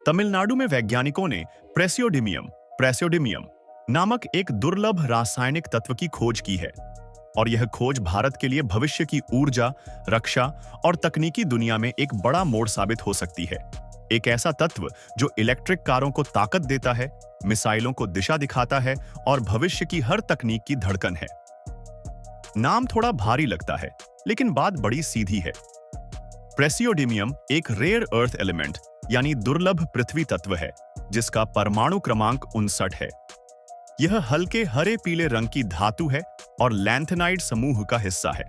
तमिलनाडु में वैज्ञानिकों ने प्रेसियोडिमियम प्रेसियोडिमियम नामक एक दुर्लभ रासायनिक तत्व की खोज की है। और यह खोज भारत के लिए भविष्य की ऊर्जा, रक्षा और तकनीकी दुनिया में एक बड़ा मोड़ साबित हो सकती है। एक ऐसा तत्व जो इलेक्ट्रिक कारों को ताकत देता है, मिसाइलों को दिशा दिखाता है और भविष्य की हर तकनीक की धड़कन है। नाम थोड़ा भारी लगता है, लेकिन बात बड़ी सीधी है। प्रेसियोडिमियम एक रेयर अर्थ एलिमेंट यानी दुर्लभ पृथ्वी तत्व है, जिसका परमाणु क्रमांक 59 है। यह हल्के हरे पीले रंग की धातु है और लैंथेनाइड समूह का हिस्सा है।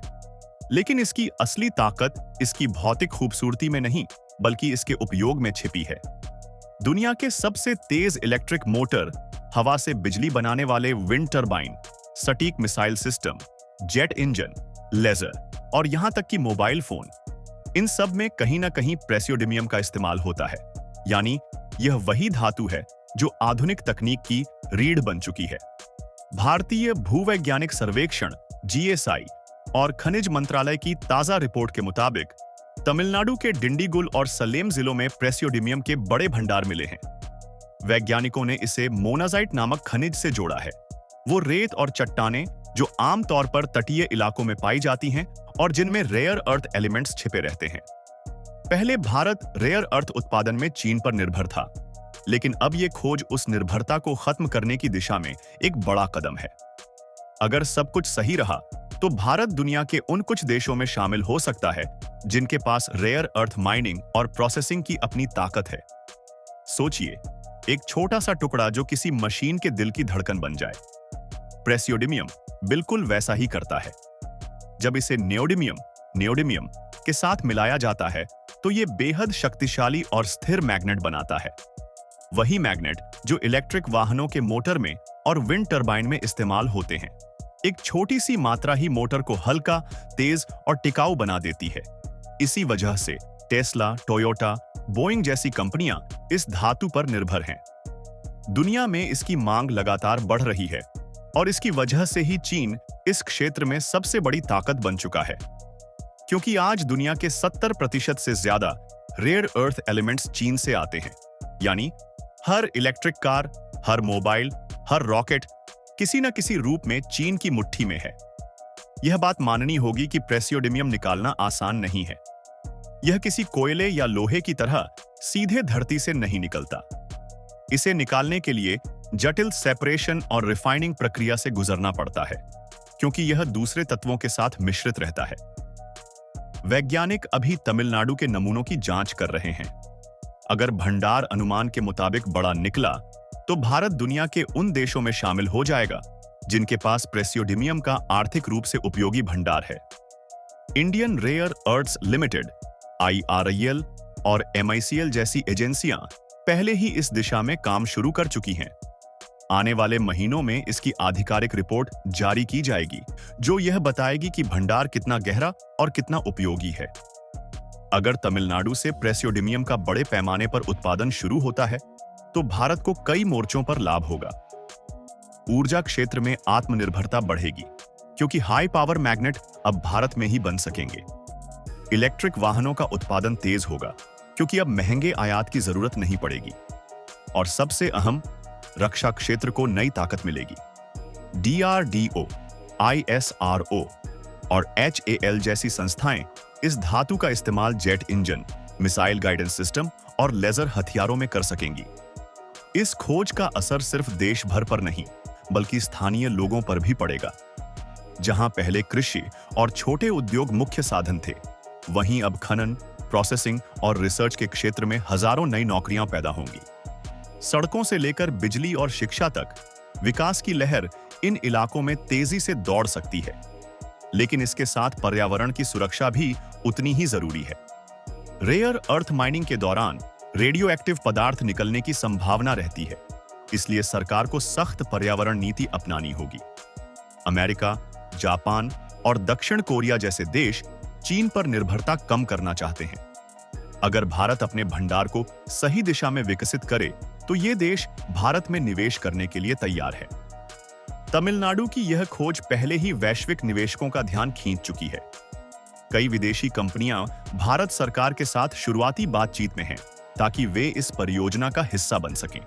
लेकिन इसकी असली ताकत इसकी भौतिक खूबसूरती में नहीं, बल्कि इसके उपयोग में छिपी है। दुनिया के सबसे तेज इलेक्ट्रिक मोटर, हवा से बिजली बनाने वाले विंड टरबाइन, सटीक missile system, jet engine, laser और यहां तक कि मोबाइल फोन, इन सब में कहीं ना कहीं प्रेसियोडिमियम का इस्तेमाल होता है। यानी यह वही धातु है जो आधुनिक तकनीक की रीढ़ बन चुकी है। भारतीय भूवैज्ञानिक सर्वेक्षण (जीएसआई) और खनिज मंत्रालय की ताजा रिपोर्ट के मुताबिक तमिलनाडु के डिंडीगुल और सलेम जिलों में प्रेसियोडिमियम के बड़े भंडार मिले हैं। वैज्ञानिकों ने इसे मोनाजाइट नामक खनिज से जोड़ा है। वो रेत और चट्टानें जो आमतौर पर तटीय इलाकों में पाई जाती हैं और जिनमें रेयर अर्थ एलिमेंट्स छिपे रहते हैं। पहले भारत रेयर अर्थ उत्पादन में चीन पर निर्भर था, लेकिन अब यह खोज उस निर्भरता को खत्म करने की दिशा में एक बड़ा कदम है। अगर सब कुछ सही रहा तो भारत दुनिया के उन कुछ देशों में शामिल हो सकता है जिनके पास रेयर अर्थ माइनिंग और प्रोसेसिंग की अपनी ताकत है। सोचिए, एक छोटा सा टुकड़ा जो किसी मशीन के दिल की धड़कन बन जाए। प्रेसियोडिमियम बिल्कुल वैसा ही करता है। जब इसे नियोडिमियम के साथ मिलाया जाता है तो यह बेहद शक्तिशाली और स्थिर मैग्नेट बनाता है। वही मैग्नेट जो इलेक्ट्रिक वाहनों के मोटर में और विंड टरबाइन में इस्तेमाल होते हैं। एक छोटी सी मात्रा ही मोटर को हल्का, तेज और टिकाऊ बना देती है। इसी वजह से टेस्ला, टोयोटा, बोइंग जैसी कंपनियां इस धातु पर निर्भर हैं। दुनिया में इसकी मांग लगातार बढ़ रही है और इसकी वजह से ही चीन इस क्षेत्र में सबसे बड़ी ताकत बन चुका है। क्योंकि आज दुनिया के 70% से ज्यादा रेयर अर्थ एलिमेंट्स चीन से आते हैं। यानी हर इलेक्ट्रिक कार, हर मोबाइल, हर रॉकेट किसी न किसी रूप में चीन की मुट्ठी में है। यह बात माननी होगी कि प्रेसियोडिमियम निकालना आसान नहीं है। यह किसी कोयले या लोहे की तरह सीधे धरती से नहीं निकलता। इसे निकालने के लिए जटिल सेपरेशन और रिफाइनिंग प्रक्रिया से गुजरना पड़ता है, क्योंकि यह दूसरे तत्वों के साथ मिश्रित रहता है। वैज्ञानिक अभी तमिलनाडु के नमूनों की जांच कर रहे हैं। अगर भंडार अनुमान के मुताबिक बड़ा निकला तो भारत दुनिया के उन देशों में शामिल हो जाएगा जिनके पास प्रेसियोडिमियम का आर्थिक रूप से उपयोगी भंडार है। Indian rare earths limited (IRIL) और MICL जैसी एजेंसियां पहले ही इस दिशा में काम शुरू कर चुकी हैं। आने वाले महीनों में इसकी आधिकारिक रिपोर्ट जारी की जाएगी, जो यह बताएगी कि भंडार कितना गहरा और कितना उपयोगी है। अगर तमिलनाडु से प्रेसियोडिमियम का बड़े पैमाने पर उत्पादन शुरू होता है तो भारत को कई मोर्चों पर लाभ होगा। ऊर्जा क्षेत्र में आत्मनिर्भरता बढ़ेगी, क्योंकि हाई पावर मैग्नेट अब भारत में ही बन सकेंगे। इलेक्ट्रिक वाहनों का उत्पादन तेज होगा, क्योंकि अब महंगे आयात की जरूरत नहीं पड़ेगी। और सबसे अहम, रक्षा क्षेत्र को नई ताकत मिलेगी। DRDO, ISRO और HAL जैसी संस्थाएं इस धातु का इस्तेमाल jet engine, missile guidance system और लेजर हथियारों में कर सकेंगी। इस खोज का असर सिर्फ देश भर पर नहीं, बल्कि स्थानीय लोगों पर भी पड़ेगा। जहां पहले कृषि और छोटे उद्योग मुख्य साधन थे, वहीं अब खनन, प्रोसेसिंग और रिसर्च के क्षेत्र में हजारों नई नौकरियां पैदा होंगी। सड़कों से लेकर बिजली और शिक्षा तक विकास की लहर इन इलाकों में तेजी से दौड़ सकती है। लेकिन इसके साथ पर्यावरण की सुरक्षा भी उतनी ही जरूरी है। रेयर अर्थ माइनिंग के दौरान रेडियो एक्टिव पदार्थ निकलने की संभावना रहती है, इसलिए सरकार को सख्त पर्यावरण नीति अपनानी होगी। अमेरिका, जापान और दक्षिण कोरिया जैसे देश चीन पर निर्भरता कम करना चाहते हैं। अगर भारत अपने भंडार को सही दिशा में विकसित करे तो ये देश भारत में निवेश करने के लिए तैयार है। तमिलनाडु की यह खोज पहले ही वैश्विक निवेशकों का ध्यान खींच चुकी है। कई विदेशी कंपनियां भारत सरकार के साथ शुरुआती बातचीत में हैं ताकि वे इस परियोजना का हिस्सा बन सकें।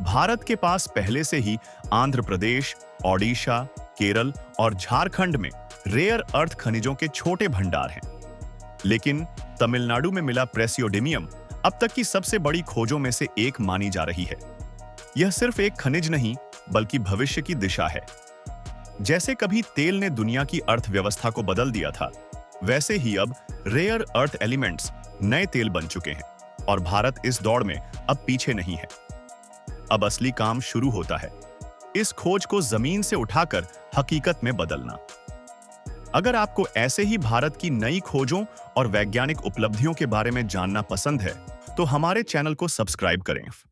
भारत के पास पहले से ही आंध्र प्रदेश, ओडिशा, केरल और झारखंड में रेयर अर्थ खनिजों के छोटे भंडार हैं। लेकिन तमिलनाडु में मिला प्रेसियोडियम अब तक की सबसे बड़ी खोजों में से एक मानी जा रही है। यह सिर्फ एक खनिज नहीं, बल्कि भविष्य की दिशा है। जैसे कभी तेल ने दुनिया की अर्थव्यवस्था को बदल दिया था, वैसे ही अब रेयर अर्थ एलिमेंट्स नए तेल बन चुके हैं और भारत इस दौड़ में अब पीछे नहीं है। अब असली काम शुरू होता है, इस खोज को जमीन से उठाकर हकीकत में बदलना। अगर आपको ऐसे ही भारत की नई खोजों और वैज्ञानिक उपलब्धियों के बारे में जानना पसंद है, तो हमारे चैनल को सब्सक्राइब करें।